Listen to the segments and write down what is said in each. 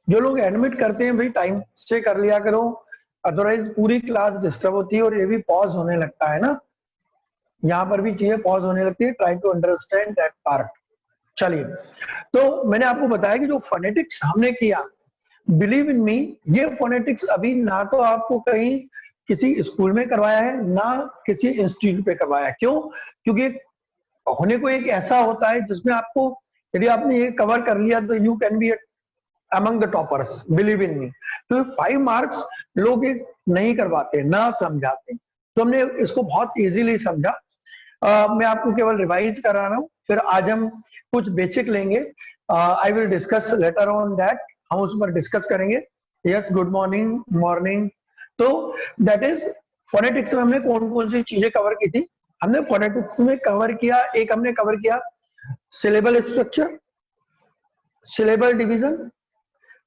जो लोग एडमिट करते हैं भाई टाइम से कर लिया करो, अदरवाइज पूरी क्लास डिस्टर्ब होती है और ये भी पॉज होने लगता है ना, यहाँ पर भी चीजें पॉज होने लगती है। Try to understand that part. चलिए, तो मैंने आपको बताया कि जो फोनेटिक्स हमने किया, बिलीव इन मी, ये फोनेटिक्स अभी ना तो आपको कहीं किसी स्कूल में करवाया है ना किसी इंस्टीट्यूट पे करवाया है। क्यों? क्योंकि होने को एक ऐसा होता है जिसमें आपको, यदि आपने ये कवर कर लिया तो you can be among the toppers, believe in me. तो 5 मार्क्स लोग नहीं करवाते, ना समझाते, तो हमने इसको बहुत इजीली समझा। मैं आपको केवल रिवाइज करा रहा हूँ, फिर आज हम कुछ बेसिक लेंगे। I will discuss later on that, हम उस पर डिस्कस करेंगे। Yes, good morning, morning. तो दैट इज फोनेटिक्स में हमने कौन कौन सी चीजें कवर की थी। हमने फोनेटिक्स में कवर किया, एक हमने कवर किया syllable structure, syllable division,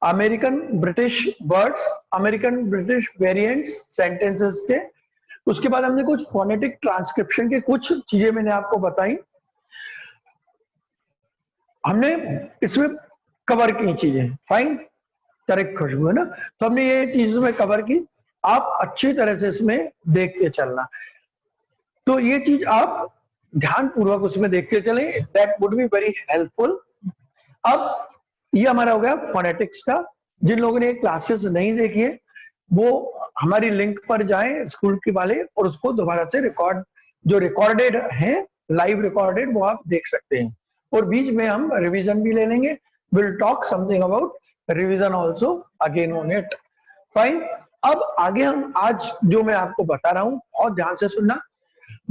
American British words, American British variants sentences के। उसके बाद हमने कुछ फोनेटिक ट्रांसक्रिप्शन के कुछ चीजें मैंने आपको बताई, हमने इसमें कवर की चीजें। फाइन, करेक्ट खुशबू है ना। तो हमने ये चीजों में कवर की, आप अच्छी तरह से इसमें देखते चलना। तो ये चीज आप ध्यान पूर्वक उसमें देखते चले, that would be very helpful. अब ये हमारा हो गया फोनेटिक्स का। जिन लोगों ने क्लासेस नहीं देखी है वो हमारी लिंक पर जाएं स्कूल के वाले, और उसको दोबारा से रिकॉर्ड, जो रिकॉर्डेड है लाइव रिकॉर्डेड, वो आप देख सकते हैं। और बीच में हम रिवीजन भी ले लेंगे, will talk something about revision also again on it. Fine. अब आगे हम आज जो मैं आपको बता रहा हूं बहुत ध्यान से सुनना,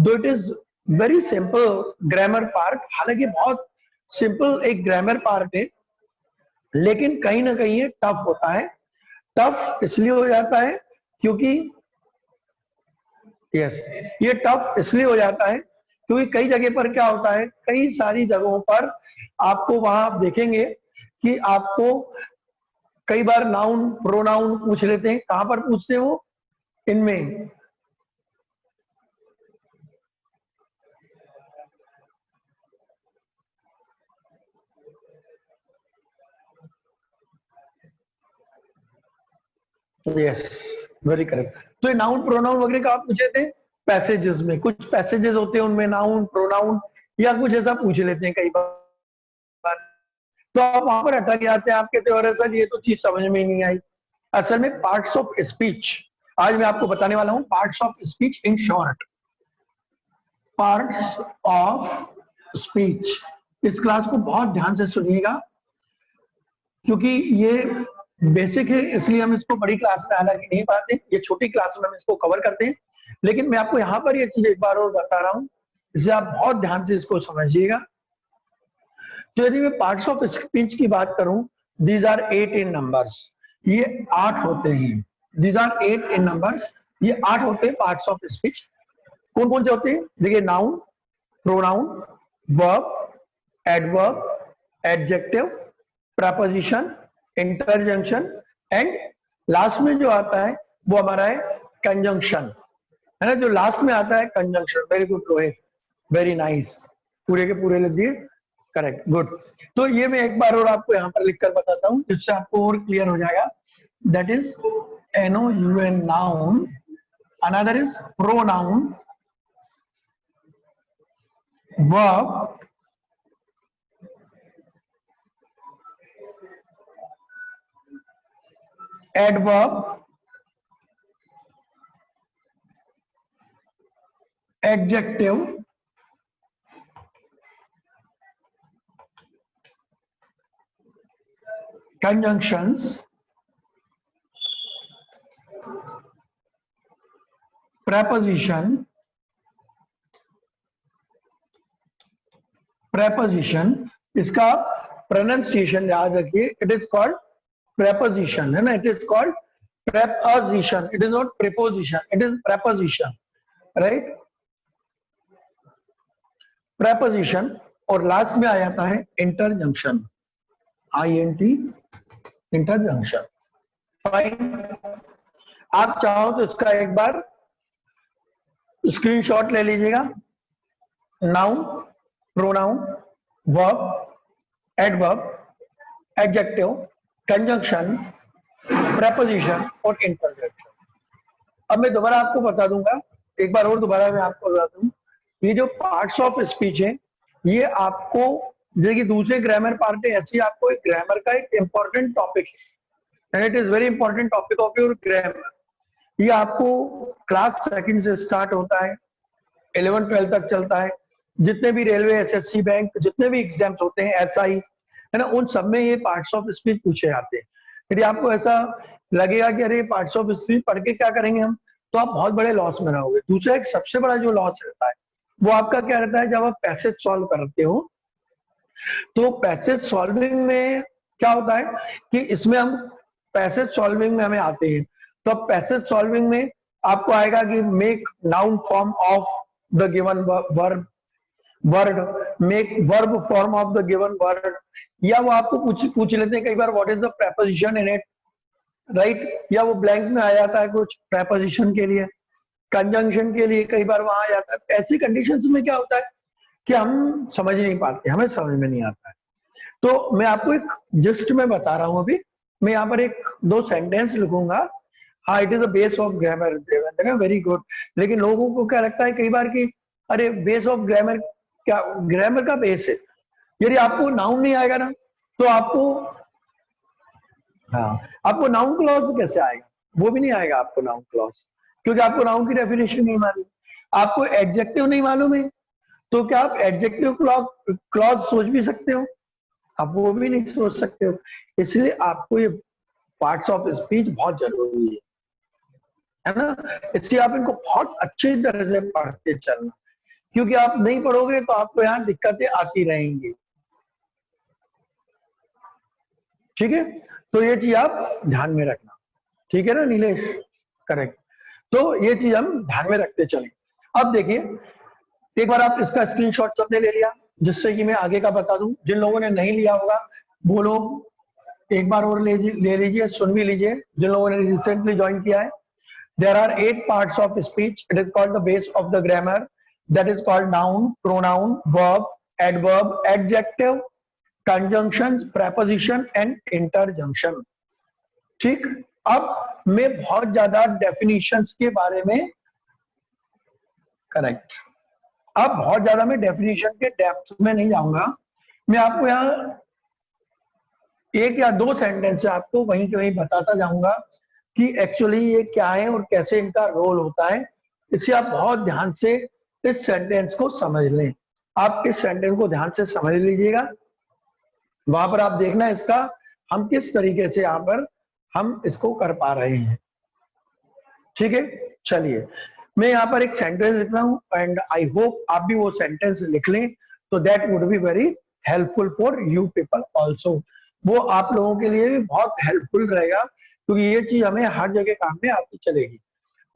दो it is very simple grammar part, हालांकि बहुत सिंपल एक ग्रामर पार्ट है, लेकिन कहीं ना कहीं ये टफ होता है। टफ इसलिए हो जाता है क्योंकि यस, ये टफ इसलिए हो जाता है क्योंकि कई जगह पर क्या होता है, कई सारी जगहों पर आपको वहां आप देखेंगे कि आपको कई बार नाउन प्रोनाउन पूछ लेते हैं। कहां पर पूछते हैं वो? इनमें। Yes, very correct. तो ये नाउन प्रोनाउन वगैरह का आप पूछे थे पैसेजेस में, कुछ पैसेजेस होते हैं उनमें नाउन प्रोनाउन या कुछ ऐसा पूछ लेते हैं कई बार, तो आप वहां पर अटक जाते हैं। आप कहते हो अरे सर ये तो चीज समझ में ही नहीं आई। असल में पार्ट्स ऑफ स्पीच आज मैं आपको बताने वाला हूं, parts of speech in short, parts of speech. इस क्लास को बहुत ध्यान से सुनिएगा क्योंकि ये बेसिक है, इसलिए हम इसको बड़ी क्लास में हालांकि नहीं पढ़ाते, ये छोटी क्लास में हम इसको कवर करते हैं। लेकिन मैं आपको यहाँ पर ये चीज एक बार और बता रहा हूँ, इससे आप बहुत ध्यान से इसको समझिएगा। तो यदि मैं पार्ट्स ऑफ स्पीच की बात करूं, दीज आर 8 इन नंबर्स, ये 8 होते हैं। दीज आर 8 इन नंबर्स, ये 8 होते हैं पार्ट्स ऑफ स्पीच। कौन कौन से होते हैं? देखिए, noun, pronoun, verb, adverb, adjective, preposition, interjection, and last में जो आता है वो हमारा है कंजंक्शन, है ना। जो लास्ट में आता है conjunction. Very good Rohit, very nice, पूरे के पूरे लिख दिए, करेक्ट, गुड। तो ये मैं एक बार और आपको यहाँ पर लिखकर बताता हूँ जिससे आपको और क्लियर हो जाएगा। That is NOUN noun, another is pronoun, verb, adverb, adjective, conjunctions, preposition, preposition, इसका प्रोनाउंसिएशन याद रखिए, इट इज कॉल्ड preposition, है ना। It is called preposition, it is not preposition, it is preposition, right, preposition। और last में आ जाता है इंटरजंक्शन, INT, इंटरजंक्शन। Fine. आप चाहो तो इसका एक बार स्क्रीनशॉट ले लीजिएगा। Noun, pronoun, verb, adverb, adjective, conjunction, preposition और इंटरजेक्शन। अब मैं दोबारा आपको बता दूंगा, एक बार और दोबारा मैं आपको बता दूं, ये जो पार्ट्स ऑफ स्पीच है ये आपको, देखिए दूसरे ग्रामर पार्ट है, ऐसे आपको एक ग्रामर का एक इंपॉर्टेंट टॉपिक है, and it is very important topic of your grammar. ये आपको क्लास सेकंड से स्टार्ट होता है, 11-12 तक चलता है। जितने भी रेलवे, एसएससी, बैंक, जितने भी एग्जाम्स होते हैं, एसआई, है ना, उन सब में ये पार्ट्स ऑफ स्पीच पूछे जाते हैं। यदि आपको ऐसा लगेगा कि अरे पार्ट्स ऑफ स्पीच पढ़ के क्या करेंगे हम, तो आप बहुत बड़े लॉस में रहोगे। दूसरा एक सबसे बड़ा जो लॉस रहता है वो आपका क्या रहता है, जब आप पैसेज सॉल्व करते हो तो पैसेज सॉल्विंग में क्या होता है कि इसमें हम पैसेज सॉल्विंग में हमें आते हैं, तो अब पैसेज सॉल्विंग में आपको आएगा कि make noun form of the given verb, word, make verb form of the given word, या वो आपको पूछ लेते हैं कई बार what is the preposition in it, right, या वो ब्लैंक में आ जाता है कुछ प्रेपोजिशन के लिए, कंजंक्शन के लिए कई बार वहां आ जाता है। ऐसी कंडीशंस में क्या होता है कि हम समझ नहीं पाते, हमें समझ में नहीं आता है। तो मैं आपको एक जस्ट में बता रहा हूं, अभी मैं यहाँ पर एक दो सेंटेंस लिखूंगा। हाँ, it is the base of grammar, very good. लेकिन लोगों को क्या लगता है कई बार कि अरे बेस ऑफ ग्रामर, क्या ग्रामर का बेस है? यदि आपको नाउन नहीं आएगा ना तो आपको, हाँ, आपको नाउन क्लॉज कैसे आएगा? वो भी नहीं आएगा आपको नाउन क्लॉज, क्योंकि आपको नाउन की डेफिनेशन नहीं मालूम। आपको एडजेक्टिव नहीं मालूम है, तो क्या आप एडजेक्टिव क्लॉज सोच भी सकते हो? आप वो भी नहीं सोच सकते हो। इसलिए आपको ये पार्ट्स ऑफ स्पीच बहुत जरूरी है ना। इसलिए आप इनको बहुत अच्छी तरह से पढ़ते चलना, क्योंकि आप नहीं पढ़ोगे तो आपको यहाँ दिक्कतें आती रहेंगी। ठीक है, तो ये चीज आप ध्यान में रखना, ठीक है ना नीलेश? करेक्ट। तो ये चीज हम ध्यान में रखते चलें। अब देखिए, एक बार आप इसका स्क्रीनशॉट सबने ले लिया, जिससे कि मैं आगे का बता दूं। जिन लोगों ने नहीं लिया होगा वो लोग एक बार और ले लीजिए, सुन भी लीजिए, जिन लोगों ने रिसेंटली ज्वाइन किया है। There are 8 parts of speech. It is called the base of the grammar. That is called noun, pronoun, verb, adverb, adjective, conjunctions, preposition and interjunction. ठीक। अब मैं बहुत ज्यादा डेफिनेशंस के बारे में, करेक्ट, अब बहुत ज्यादा मैं डेफिनेशन के डेप्थ में नहीं जाऊंगा। मैं आपको यहाँ एक या दो सेंटेंस से आपको वहीं के वहीं बताता जाऊंगा कि एक्चुअली ये क्या है और कैसे इनका रोल होता है। इससे आप बहुत ध्यान से इस सेंटेंस को समझ लें। आप इस सेंटेंस को ध्यान से समझ लीजिएगा, वहां पर आप देखना इसका हम किस तरीके से यहाँ पर हम इसको कर पा रहे हैं। ठीक है, चलिए मैं यहाँ पर एक सेंटेंस लिख रहा हूँ एंड आई होप आप भी वो सेंटेंस लिख लें, तो that would be very helpful for you people also. वो आप लोगों के लिए भी बहुत हेल्पफुल रहेगा, क्योंकि ये चीज हमें हर जगह काम में आती चलेगी।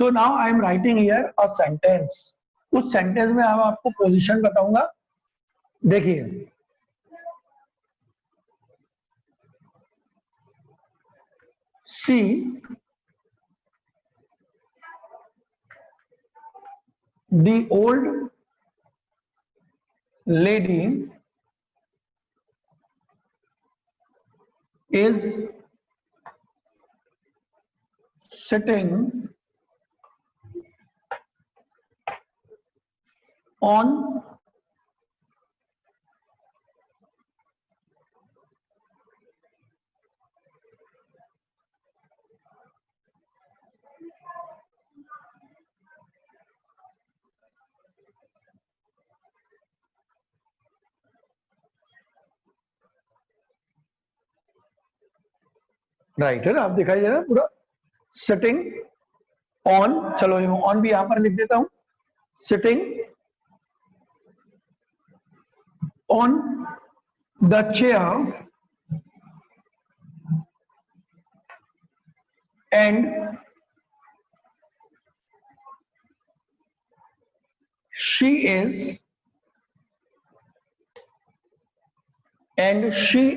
तो now I am writing here a sentence. उस सेंटेंस में हम आपको पोजीशन बताऊंगा। देखिए, सी the old lady is sitting on right है ना, आप दिखाई दे रहा है पूरा सिटिंग ऑन। चलो ऑन भी यहां पर लिख देता हूं, sitting on the chair and she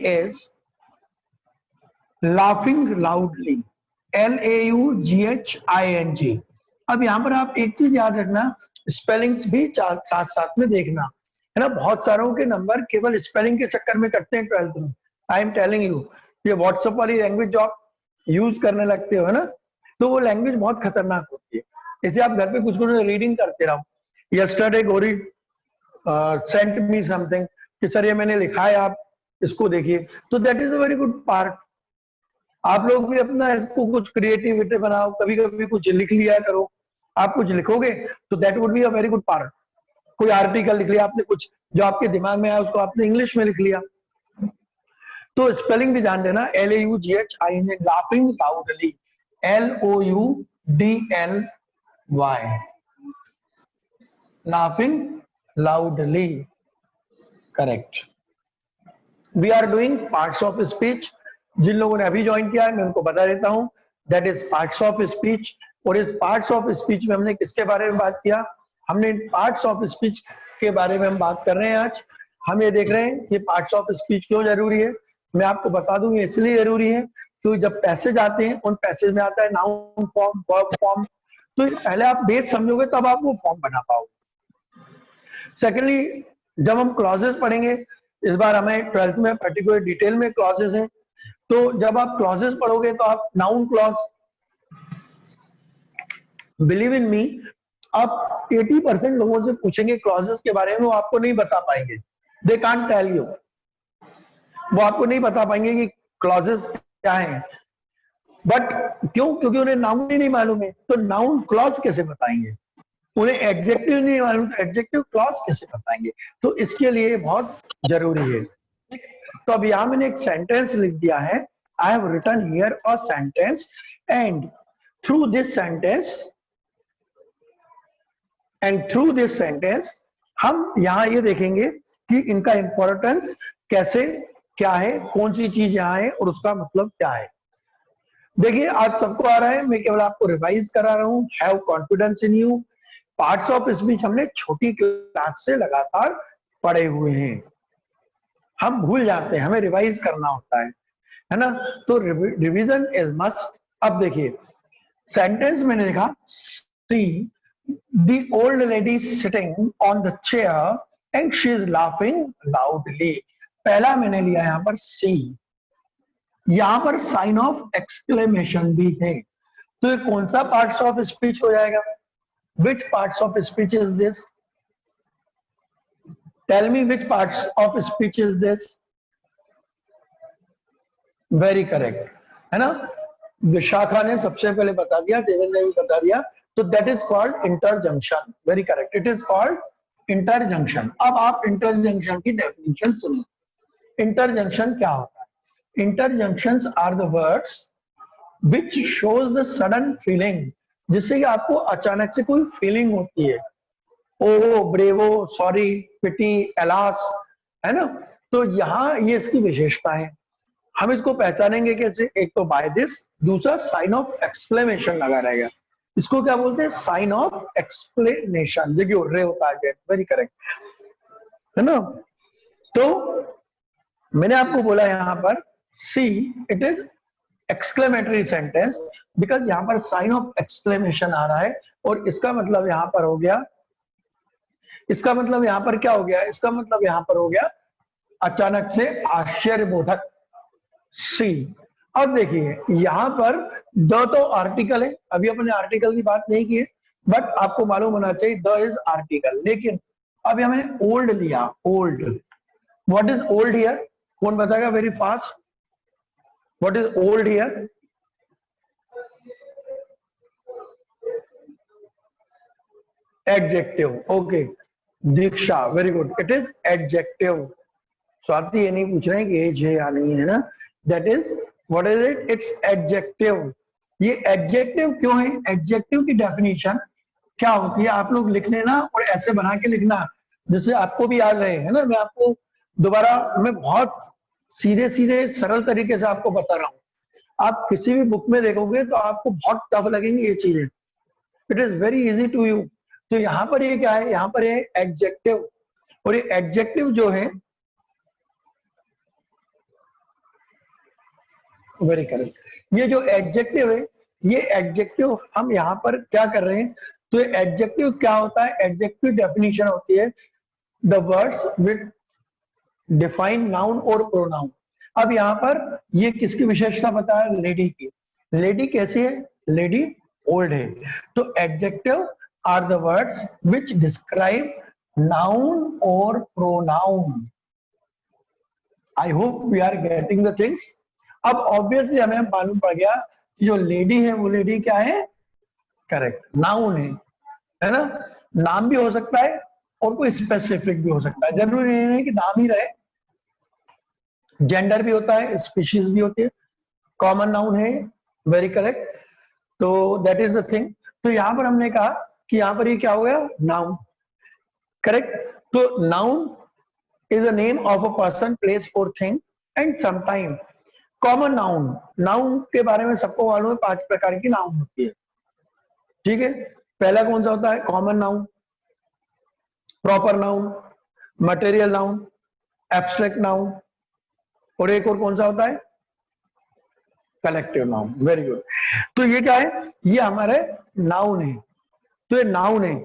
is laughing loudly, LAUGHING। अब यहां पर आप एक चीज याद रखना, स्पेलिंग्स भी साथ साथ में देखना, है ना। बहुत सारों के नंबर केवल स्पेलिंग के चक्कर में कटते हैं 12th में। आई एम टेलिंग यू, ये व्हाट्सएप वाली लैंग्वेज जो आप यूज करने लगते हो, है ना, तो वो लैंग्वेज बहुत खतरनाक होती है। इसे आप घर पे कुछ कुछ रीडिंग करते रहो। Yesterday Gauri sent me something कि सर ये मैंने लिखा है, आप इसको देखिए, तो that is a very good part. आप लोग भी अपना इसको कुछ क्रिएटिविटी बनाओ, कभी कभी कुछ लिख लिया करो। आप कुछ लिखोगे तो that would be a very good part. कोई आर्टिकल लिख लिया आपने, कुछ जो आपके दिमाग में आया उसको आपने इंग्लिश में लिख लिया। तो स्पेलिंग भी जान लेना, LAUGHIN, laughing loudly, LOUDLY, laughing loudly, correct. We are doing parts of speech. जिन लोगों ने अभी ज्वाइन किया है मैं उनको बता देता हूं, that is parts of speech. और इस पार्ट्स ऑफ स्पीच में हमने किसके बारे में बात किया? हमने पार्ट्स ऑफ स्पीच के बारे में हम बात कर रहे हैं आज। हम ये देख रहे हैं कि पार्ट्स ऑफ स्पीच क्यों जरूरी है। मैं आपको बता दूं ये इसलिए जरूरी है क्योंकि जब पैसेज आते हैं उन पैसेज में आता है नाउन फॉर्म, वर्ब फॉर्म, तो पहले आप बेस समझोगे तब आप वो फॉर्म बना पाओगे। सेकेंडली, जब हम क्लॉजेस पढ़ेंगे, इस बार हमें 12th में पर्टिकुलर डिटेल में क्लॉजेस हैं, तो जब आप क्लॉजेस पढ़ोगे तो आप नाउन क्लॉज, बिलीव इन मी, आप 80% लोगों से पूछेंगे क्लॉजेस के बारे में, वो आपको नहीं बता पाएंगे। दे कांट टेल यू, वो आपको नहीं बता पाएंगे कि क्लॉजेस क्या है। बट क्यों? क्योंकि उन्हें नाउन ही नहीं मालूम है, तो नाउन क्लॉज कैसे बताएंगे? उन्हें एडजेक्टिव नहीं मालूम तो एडजेक्टिव क्लॉज कैसे बताएंगे? तो इसके लिए बहुत जरूरी है। तो अब यहां मैंने एक सेंटेंस लिख दिया है, I have written here a sentence, and through this sentence हम यहां ये देखेंगे कि इनका इंपॉर्टेंस कैसे, क्या है, कौन सी चीज यहां है और उसका मतलब क्या है। देखिए आज सबको आ रहा है, मैं केवल आपको रिवाइज करा रहा हूं। Have confidence in you, parts of speech हमने छोटी क्लास से लगातार पढ़े हुए हैं, हम भूल जाते हैं, हमें रिवाइज करना होता है ना, तो रिवीजन इज मस्ट। अब देखिए सेंटेंस मैंने लिखा, see the old lady sitting on the chair and she is laughing loudly. पहला मैंने लिया यहां पर सी, यहां पर साइन ऑफ एक्सक्लेमेशन भी है, तो ये कौन सा पार्ट्स ऑफ स्पीच हो जाएगा? Which parts of speech is this? Tell me which parts of speech is this? Very correct, है ना, विशाखा ने सबसे पहले बता दिया, देवेंद्र ने भी बता दिया, तो that is called interjection. Very correct, it is called interjection. अब आप इंटरजंक्शन की डेफिनेशन सुनिए। इंटरजंक्शन क्या होता है? Interjections are the words which shows the sudden feeling, जिससे कि आपको अचानक से कोई फीलिंग होती है, ओहो, ब्रेवो, सॉरी, पिटी, एलास, है ना, तो यहां ये इसकी विशेषता है। हम इसको पहचानेंगे कैसे? एक तो बाय दिस, दूसरा साइन ऑफ एक्सक्लेमेशन लगा रहेगा। इसको क्या बोलते हैं? Sign of explanation. देखिए रे होता है, वेरी करेक्ट, है ना। तो मैंने आपको बोला यहां पर see, it is exclamatory sentence, because यहां पर साइन ऑफ एक्सक्लेमेशन आ रहा है, और इसका मतलब यहां पर हो गया, इसका मतलब यहां पर क्या हो गया? इसका मतलब यहां पर हो गया अचानक से आश्चर्यबोधक। सी, अब देखिए यहां पर द तो आर्टिकल है, अभी अपने आर्टिकल की बात नहीं की है, बट आपको मालूम होना चाहिए द इज आर्टिकल। लेकिन अभी हमने ओल्ड लिया, old, what is old here? कौन बताएगा very fast? What is old here? Adjective, okay. Diksha, very good, it is adjective. Swati ये नहीं पूछ रहे हैं कि एज है या नहीं, है ना, that is, what is it? It's adjective. ये एडजेक्टिव क्यों है? एडजेक्टिव की डेफिनेशन क्या होती है आप लोग लिख लेना और ऐसे बना के लिखना जिससे आपको भी याद रहे, है ना। मैं आपको दोबारा, मैं बहुत सीधे सीधे सरल तरीके से आपको बता रहा हूं। आप किसी भी बुक में देखोगे तो आपको बहुत टफ लगेंगी ये चीजें, it is very easy to you. तो यहां पर ये क्या है? यहां पर ये एडजेक्टिव, और ये एडजेक्टिव जो है, वेरी करेक्ट, ये जो एडजेक्टिव है, ये एडजेक्टिव हम यहां पर क्या कर रहे हैं? तो ये एडजेक्टिव क्या होता है? एडजेक्टिव डेफिनेशन होती है the words which define noun और प्रोनाउन। अब यहाँ पर ये किसकी विशेषता बताया? लेडी की। लेडी कैसी है? लेडी ओल्ड है। तो adjective are the words which describe noun और pronoun. I hope we are getting the things. अब ऑब्वियसली हमें मालूम पड़ गया कि जो लेडी है वो लेडी क्या है? करेक्ट, नाउन है ना। नाम भी हो सकता है और कोई स्पेसिफिक भी हो सकता है, जरूरी नहीं है कि नाम ही रहे। जेंडर भी होता है, स्पीशीज भी होती है, कॉमन नाउन है। Very correct. तो दैट इज द थिंग। तो यहां पर हमने कहा कि यहां पर ये क्या हो गया? नाउन। करेक्ट। तो noun is a name of a person, place or thing and sometime common noun। Noun के बारे में सबको मालूम है 5 प्रकार की नाउन होती है। ठीक है, पहला कौन सा होता है? Common noun, proper noun, material noun, abstract noun, और एक और कौन सा होता है? Collective noun. Very good. तो ये क्या है? ये हमारे नाउन है। तो ये नाउन है।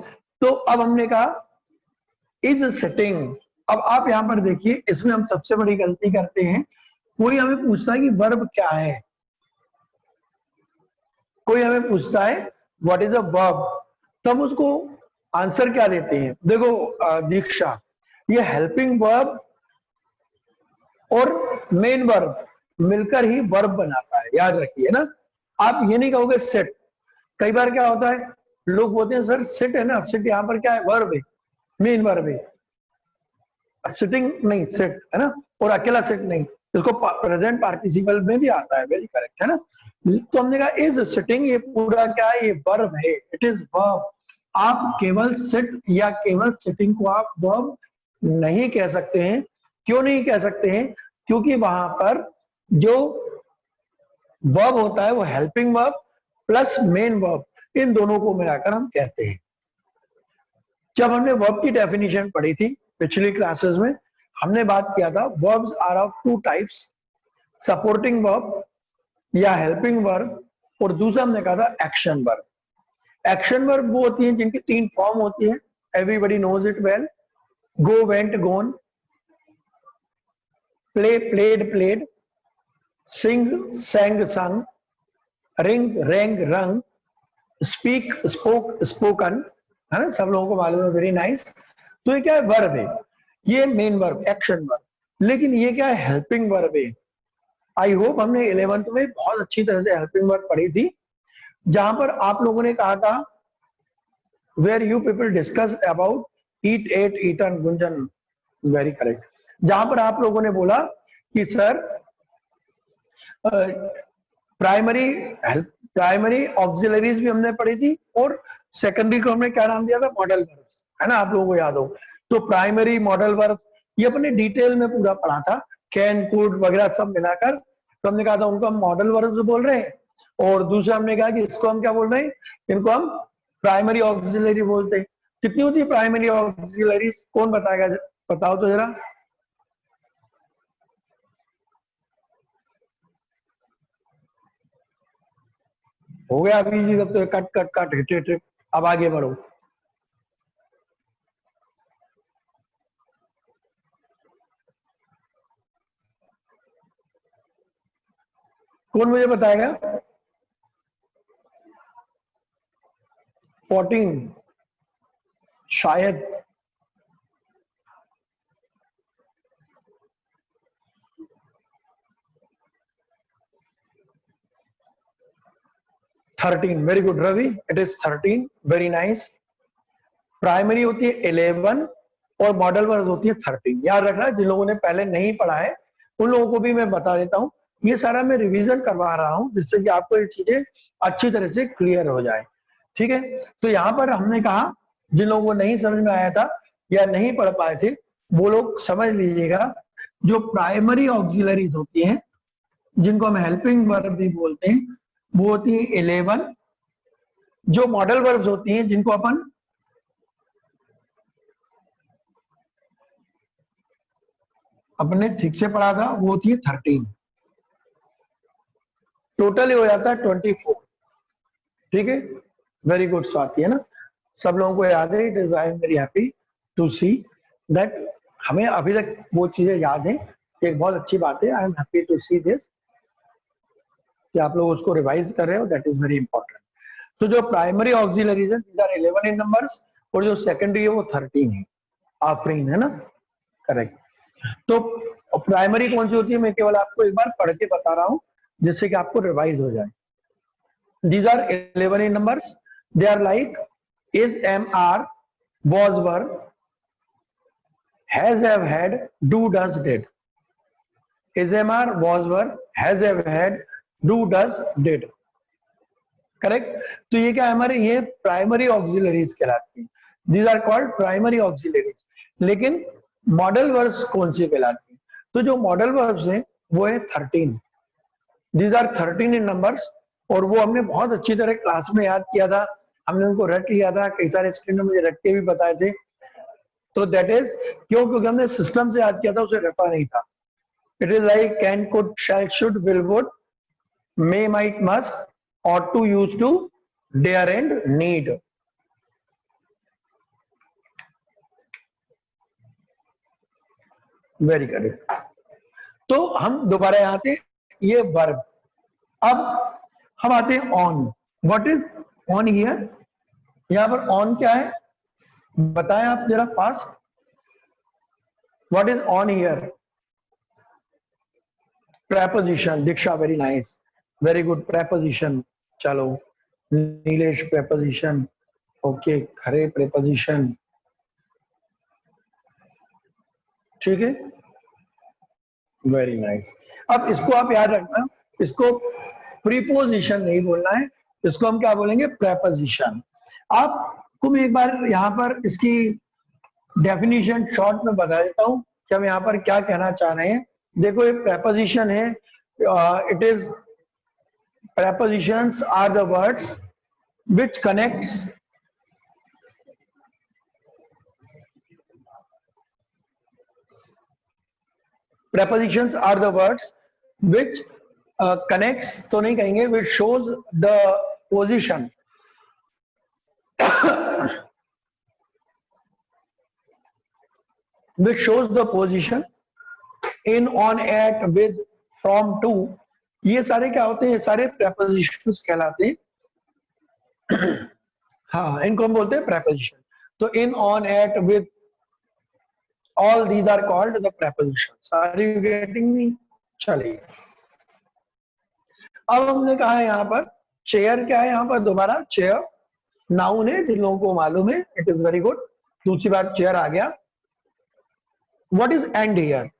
तो अब हमने कहा इज सिटिंग। अब आप यहां पर देखिए, इसमें हम सबसे बड़ी गलती करते हैं। कोई हमें पूछता है कि वर्ब क्या है, कोई हमें पूछता है व्हाट इज अ वर्ब, तो हम उसको आंसर क्या देते हैं? देखो दीक्षा, ये हेल्पिंग वर्ब और मेन वर्ब मिलकर ही वर्ब बनाता है, याद रखिए ना। आप ये नहीं कहोगे सिट। कई बार क्या होता है, लोग बोलते हैं सर सिट है ना, सिट यहाँ पर क्या है? वर्ब है, मेन वर्ब है। सिटिंग नहीं, सिट है ना। और अकेला सिट नहीं, इसको प्रेजेंट पार्टिसिपल में भी आता है। वेरी करेक्ट, है ना। तो हमने कहा इज सिटिंग, ये पूरा क्या है? ये वर्ब है, इट इज वर्ब। आप केवल सिट या केवल सिटिंग को आप वर्ब नहीं कह सकते हैं। क्यों नहीं कह सकते हैं? क्योंकि वहां पर जो वर्ब होता है वो helping verb plus main verb, इन दोनों को मिलाकर हम कहते हैं। जब हमने वर्ब की डेफिनेशन पढ़ी थी पिछली क्लासेस में, हमने बात किया था verbs are of 2 types, supporting verb या हेल्पिंग वर्ब, और दूसरा हमने कहा था एक्शन वर्ब। एक्शन वर्ब वो होती हैं जिनकी 3 फॉर्म होती है। Everybody knows it well. Go, went, gone, play, played, played, sing, sang, sung, ring, rang, rung, speak, spoke, spoken, है ना, सब लोगों को मालूम है। Very nice. तो ये क्या है? वर्ब है, ये मेन वर्ब, एक्शन वर्ब। लेकिन ये क्या है? हेल्पिंग वर्ब है। आई होप हमने 11th में बहुत अच्छी तरह से हेल्पिंग वर्ब पढ़ी थी, जहां पर आप लोगों ने कहा था where you people discuss about eat, ate, eaten, Gunjan. Very correct. जहां पर आप लोगों ने बोला कि सर प्राइमरी ऑक्सिलरीज भी हमने पढ़ी थी, और सेकेंडरी को हमने क्या नाम दिया था? मॉडल वर्ब्स, है ना, आप लोगों को याद हो। तो प्राइमरी, मॉडल वर्ब, ये अपने डिटेल में पूरा पढ़ा था, कैन, कुड वगैरह सब मिलाकर। तो हमने कहा था उनको हम मॉडल वर्ब्स बोल रहे हैं, और दूसरा हमने कहा कि इसको हम क्या बोल रहे हैं? इनको हम प्राइमरी ऑक्सिलरी बोलते हैं। कितनी होती है प्राइमरी ऑक्सिलरीज? कौन बताएगा? बताओ तो जरा। हो गया अभी जी, तब तो cut cut cut hit hit. अब आगे बढ़ो। कौन मुझे बताएगा? 14 शायद। Thirteen. Very good Ravi, it is 13। Very nice. Primary होती है 11 और मॉडल वर्ब होती है 13। याद रखना, जिन लोगों ने पहले नहीं पढ़ा है उन लोगों को भी मैं बता देता हूँ। ये सारा मैं रिवीजन करवा रहा हूँ जिससे कि आपको ये चीजें अच्छी तरह से क्लियर हो जाए। ठीक है। तो यहाँ पर हमने कहा जिन लोगों को नहीं समझ में आया था या नहीं पढ़ पाए थे, वो लोग समझ लीजिएगा, जो प्राइमरी ऑक्सिलरीज होती हैं जिनको हम हेल्पिंग वर्ब भी बोलते हैं, वो होती है 11। जो मॉडल वर्ब्स होती हैं जिनको अपन अपने ठीक से पढ़ा था, वो होती है 13। टोटल हो जाता है 24। ठीक है। वेरी गुड साथी, है ना। सब लोगों को याद है। It is I am very happy to see that हमें अभी तक वो चीजें याद हैं एक बहुत अच्छी बात है, I am happy to see this कि आप लोग उसको रिवाइज कर रहे हो, दैट इज वेरी इंपॉर्टेंट। तो जो प्राइमरी ऑक्सिलरीज है दीज आर 11 इन नंबर्स, और जो सेकेंडरी है वो 13 है, आफरीन है ना, करेक्ट। तो प्राइमरी कौन सी होती है मैं केवल आपको एक बार पढ़ के बता रहा हूं जिससे कि आपको रिवाइज हो जाए। These are 11 in numbers. They are like is, am, are, was, were, has, have, had, do, does, did. Is, am, are, was, were, has, have, had, do, does, did. Correct. तो ये क्या है हमारे, ये primary auxiliaries कहलाती हैं। These are called primary auxiliaries. लेकिन modal verbs कौन सी कहलाती हैं? तो जो मॉडल वर्ब्स हैं वो है 13। दीज आर 13 इन नंबर्स, और वो हमने बहुत अच्छी तरह क्लास में याद किया था, हमने उनको रट लिया था, कई सारे स्टूडेंट मुझे रट के भी बताए थे। तो दैट इज क्यों? क्योंकि हमने सिस्टम से याद किया था, उसे रटा नहीं था। It is like can, could, shall, should, will, would, may, might, must, ought to, used to, dare and need. Very correct. तो हम दोबारा यहाँ आते हैं, ये वर्ब। अब हम आते हैं on. What is on here? यहां पर ऑन क्या है बताएं आप जरा fast. What is on here? Preposition. Diksha very nice, very good. Preposition, चलो नीलेश प्रेपोजिशन, ओके, खरे प्रेपोजिशन, ठीक है, वेरी नाइस। अब इसको आप याद रखना, इसको प्रीपोजिशन नहीं बोलना है, इसको हम क्या बोलेंगे? प्रेपोजिशन। आपको मैं एक बार यहाँ पर इसकी डेफिनेशन शॉर्ट में बता देता हूँ कि हम यहाँ पर क्या कहना चाह रहे हैं। देखो ये प्रेपोजिशन है, it is, prepositions are the words which connects prepositions are the words which connects तो नहीं कहेंगे, which shows the position which shows the position in, on, at, with, from, to, ये सारे क्या होते हैं? ये सारे prepositions कहलाते हैं। हाँ, इनको हम बोलते हैं preposition। तो in, on, at, with, all these are called the prepositions. Are you getting me? चलिए, अब हमने कहा है यहाँ पर चेयर क्या है? यहाँ पर दोबारा चेयर नाउन है, जिन लोगों को मालूम है, इट इज वेरी गुड। दूसरी बार चेयर आ गया। What is and here?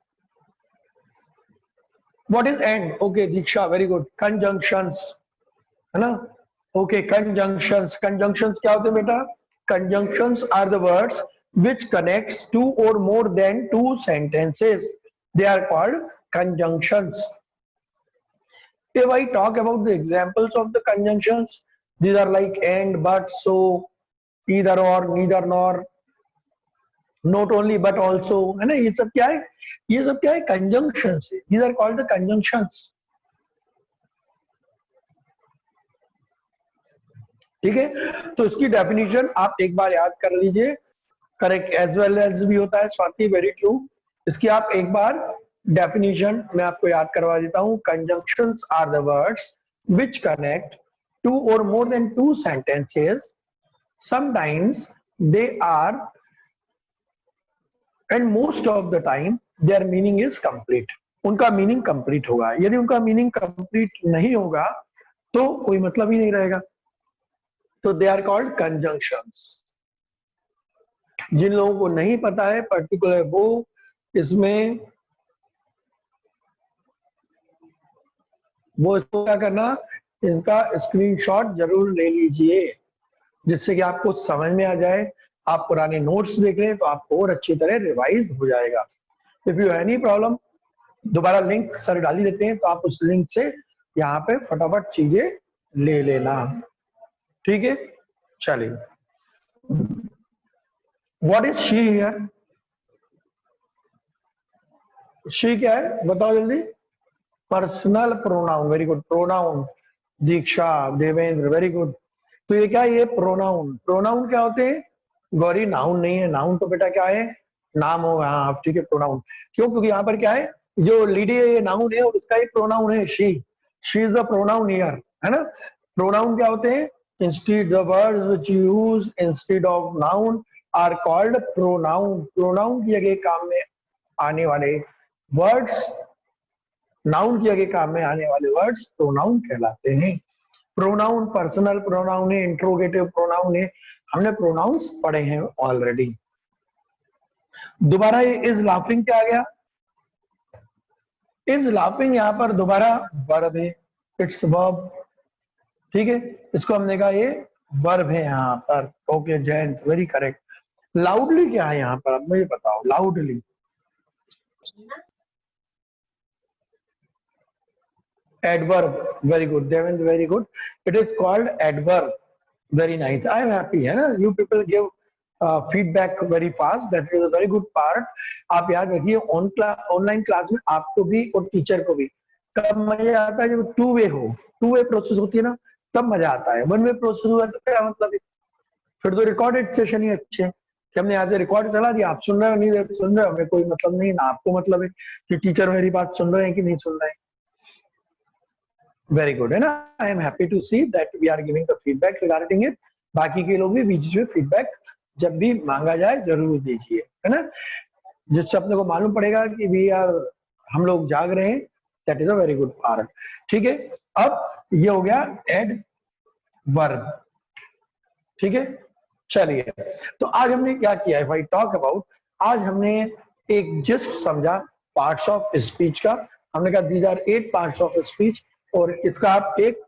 What is and? Okay Diksha, very good. Conjunctions है ना, ओके, कंजंक्शंस। कंजंक्शंस क्या होते हैं बेटा? Conjunctions are the words which connects two or more than two sentences. They are called conjunctions. If I talk about the examples of the conjunctions, these are like and, but, so, either or, neither nor, not only but also, है ना, ये सब क्या है? ये सब क्या है? conjunctions है। These are called the conjunctions. ठीक है, तो इसकी डेफिनेशन आप एक बार याद कर लीजिए। करेक्ट, एज वेल एज भी होता है स्वाति, वेरी ट्रू। इसकी आप एक बार डेफिनेशन मैं आपको याद करवा देता हूं। Conjunctions are the words which connect two और more than two sentences, sometimes they are, and most of the time their meaning is complete. उनका मीनिंग कंप्लीट होगा। यदि उनका मीनिंग कंप्लीट नहीं होगा तो कोई मतलब ही नहीं रहेगा। तो दे आर कॉल्ड कंजंक्शंस। जिन लोगों को नहीं पता है पर्टिकुलर, वो इसमें वो इसको क्या करना, इसका स्क्रीनशॉट जरूर ले लीजिए जिससे कि आपको समझ में आ जाए। आप पुराने नोट्स देख लें तो आपको और अच्छी तरह रिवाइज हो जाएगा। इफ यू एनी प्रॉब्लम, दोबारा लिंक सर डाल देते हैं, तो आप उस लिंक से यहाँ पे फटाफट चीजें ले लेना, ठीक है। चलिए, what is she here? She क्या है बताओ जल्दी? Personal pronoun, very good. Pronoun, Diksha, Devendra, very good. तो ये क्या है? ये प्रोनाउन। प्रोनाउन क्या होते हैं गौरी? नाउन नहीं है। नाउन तो बेटा क्या है? नाम होगा। हाँ ठीक है, प्रोनाउन। क्यों? क्योंकि यहाँ पर क्या है, जो लेडी है ये नाउन है और उसका एक प्रोनाउन है she is the pronoun here, है ना। प्रोनाउन क्या होते हैं? Instead the words which you use instead of noun are called pronoun. Pronoun की जगह काम में आने वाले वर्ड्स, नाउन की जगह काम में आने वाले वर्ड्स प्रोनाउन कहलाते हैं। प्रोनाउन पर्सनल प्रोनाउन है, इंट्रोगेटिव प्रोनाउन है, हमने प्रोनाउंस पढ़े हैं ऑलरेडी। दोबारा ये इज लाफिंग क्या आ गया? इज लाफिंग यहाँ पर दोबारा वर्ब है, इट्स वर्ब, ठीक है। इसको हमने कहा ये वर्ब है यहाँ पर। Okay Jayant, very correct. Loudly क्या है यहाँ पर, अब मुझे बताओ loudly. Adverb, very good Devendra, very good. It is called adverb, very nice, I am happy, है ना। You people give feedback very fast, that is a very good part. आप याद रखिए ऑनलाइन क्लास में आपको भी और टीचर को भी कब मजा आता है? जब टू वे हो, टू वे प्रोसेस होती है ना, तब मजा आता है। वन वे प्रोसेस हुआ तो क्या मतलब है? फिर तो रिकॉर्डेड सेशन ही अच्छे हैं कि हमने यहाँ से रिकॉर्ड चला दिया, आप सुन रहे हो नहीं सुन रहे हो, हमें कोई मतलब नहीं ना आपको मतलब है कि टीचर मेरी बात सुन रहे हैं कि नहीं सुन रहे हैं। वेरी गुड, है ना। I am happy to see that we are giving the feedback regarding it. बाकी के लोग भी बीच में फीडबैक जब भी मांगा जाए जरूर दीजिए, है ना, जिससे अपने को मालूम पड़ेगा कि वी आर, हम लोग जाग रहे हैं। That is a very good part, ठीक है। अब ये हो गया एड वर्ब, ठीक है। चलिए, तो आज हमने क्या किया है भाई, टॉक अबाउट, आज हमने एक जिस्ट समझा पार्ट्स ऑफ स्पीच का। हमने कहा these are 8 parts of speech, और इसका आप एक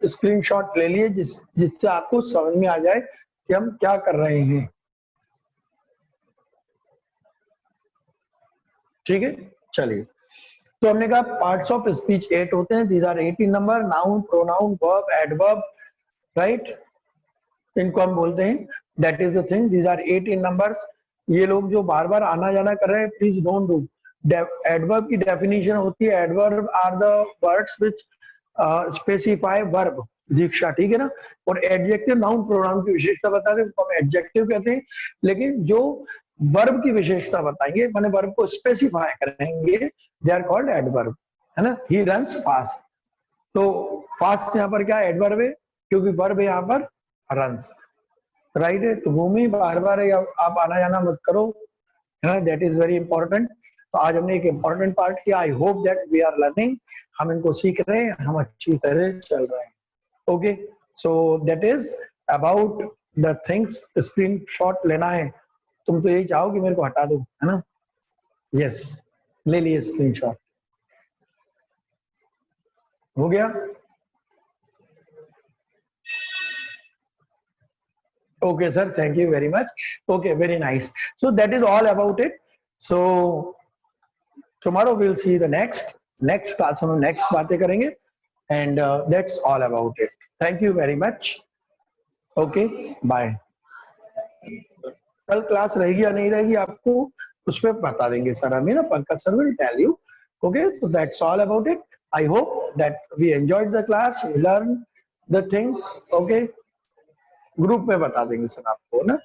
स्क्रीनशॉट ले लिए जिससे आपको समझ में आ जाए कि हम क्या कर रहे हैं, ठीक है। चलिए, तो हमने कहा पार्ट्स ऑफ स्पीच 8 होते हैं, these are 8 in number, noun, pronoun, verb, adverb, right, इनको हम बोलते हैं। That is the thing, these are 8 in numbers. ये लोग जो बार बार आना जाना कर रहे हैं, प्लीज डोंट डू। एडवर्ब की डेफिनेशन होती है, adverb are the words which specify verb, Diksha, ठीक है ना। और एडजेक्टिव नाउन प्रोनाउन की विशेषता बताते हैं, तो हम एडजेक्टिव कहते हैं। लेकिन जो वर्ब की विशेषता बताएंगे, माने वर्ब को स्पेसिफाई करेंगे, दे आर कॉल्ड एडवर्ब, है ना। ही रन्स फास्ट, तो फास्ट यहाँ पर क्या एडवर्ब है, क्योंकि वर्ब है यहाँ पर रन्स, राइट है। तो भूमि बार बार आप आना जाना मत करो, है ना, दैट इज वेरी इंपॉर्टेंट। तो आज हमने एक इंपॉर्टेंट पार्ट किया, I hope that we are learning, हम इनको सीख रहे हैं, हम अच्छी तरह चल रहे हैं। Okay, so that is about the things. Screen shot लेना है, तुम तो यही चाहो कि मेरे को हटा दो, है ना। यस, ले लिए स्क्रीन शॉट, हो गया। Okay, sir. Thank you very much. Okay, very nice. So that is all about it. So tomorrow we'll see the next class हम next बातें करेंगे, and that's all about it. Thank you very much. Okay, bye. कल class रहेगी या नहीं रहेगी आपको उस पर बता देंगे सर, हमें ना, Pankaj sir will tell you. Okay, so that's all about it. I hope that we enjoyed the class, we learned the thing. Okay, group में बता देंगे सर आपको ना।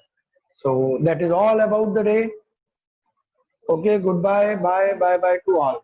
So that is all about the day. Okay, good bye, bye bye bye to all.